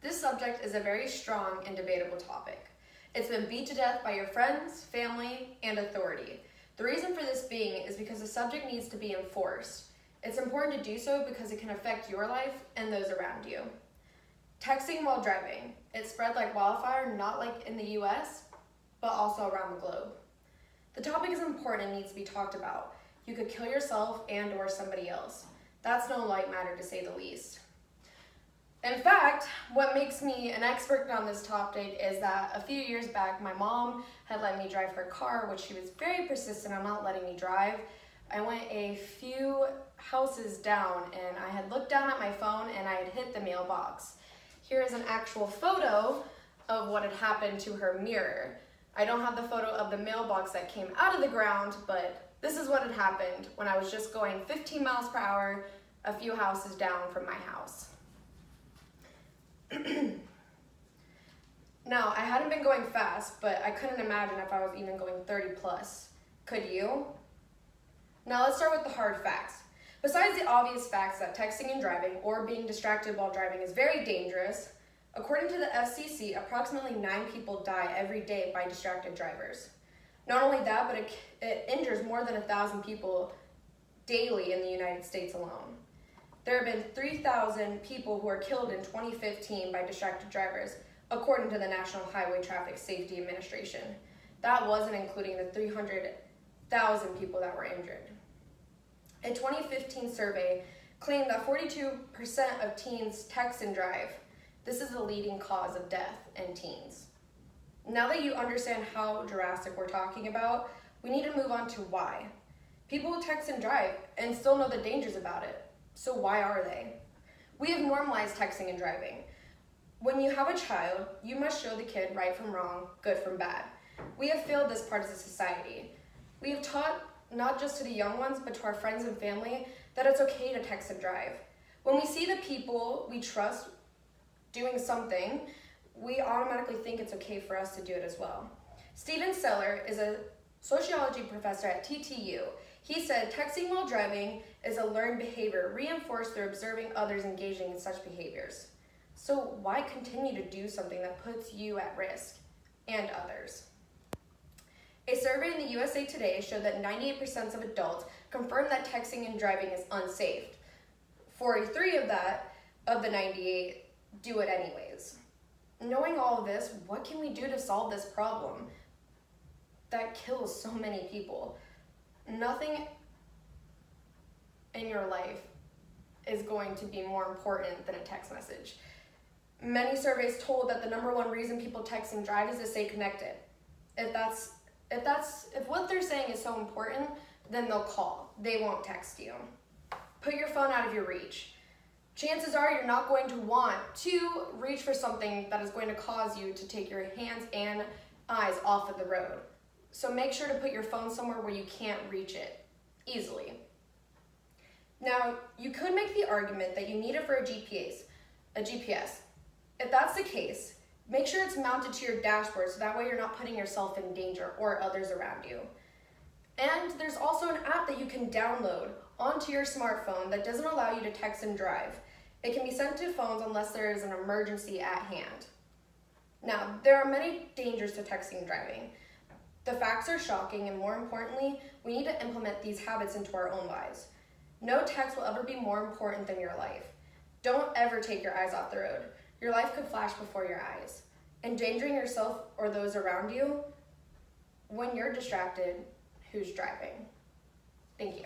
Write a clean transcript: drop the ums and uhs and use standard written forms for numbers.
This subject is a very strong and debatable topic. It's been beat to death by your friends, family, and authority. The reason for this being is because the subject needs to be enforced. It's important to do so because it can affect your life and those around you. Texting while driving. It spread like wildfire, not like in the US, but also around the globe. The topic is important and needs to be talked about. You could kill yourself and or somebody else. That's no light matter, to say the least. In fact, what makes me an expert on this topic is that a few years back, my mom had let me drive her car, which she was very persistent on not letting me drive. I went a few houses down and I had looked down at my phone and I had hit the mailbox. Here is an actual photo of what had happened to her mirror. I don't have the photo of the mailbox that came out of the ground, but this is what had happened when I was just going 15 miles per hour a few houses down from my house. Now, I hadn't been going fast, but I couldn't imagine if I was even going 30 plus. Could you? Now let's start with the hard facts. Besides the obvious facts that texting and driving or being distracted while driving is very dangerous, according to the FCC, approximately 9 people die every day by distracted drivers. Not only that, but it injures more than 1,000 people daily in the United States alone. There have been 3,000 people who were killed in 2015 by distracted drivers, according to the National Highway Traffic Safety Administration. That wasn't including the 300,000 people that were injured. A 2015 survey claimed that 42% of teens text and drive. This is the leading cause of death in teens. Now that you understand how drastic we're talking about, we need to move on to why. People text and drive and still know the dangers about it. So why are they? We have normalized texting and driving. When you have a child, you must show the kid right from wrong, good from bad. We have failed this part as a society. We have taught, not just to the young ones, but to our friends and family, that it's okay to text and drive. When we see the people we trust doing something, we automatically think it's okay for us to do it as well. Steven Seller is a sociology professor at TTU. He said, texting while driving is a learned behavior reinforced through observing others engaging in such behaviors. So why continue to do something that puts you at risk and others? A survey in the USA Today showed that 98% of adults confirmed that texting and driving is unsafe. 43 of the 98 do it anyways. Knowing all of this, what can we do to solve this problem that kills so many people? Nothing in your life is going to be more important than a text message. Many surveys told that the number one reason people text and drive is to stay connected. If what they're saying is so important, then they'll call. They won't text you. Put your phone out of your reach. Chances are you're not going to want to reach for something that is going to cause you to take your hands and eyes off of the road. So make sure to put your phone somewhere where you can't reach it easily. Now, you could make the argument that you need it for a GPS. If that's the case, make sure it's mounted to your dashboard so that way you're not putting yourself in danger or others around you. And there's also an app that you can download onto your smartphone that doesn't allow you to text and drive. It can be sent to phones unless there is an emergency at hand. Now, there are many dangers to texting and driving. The facts are shocking, and more importantly, we need to implement these habits into our own lives. No text will ever be more important than your life. Don't ever take your eyes off the road. Your life could flash before your eyes. Endangering yourself or those around you, when you're distracted, who's driving? Thank you.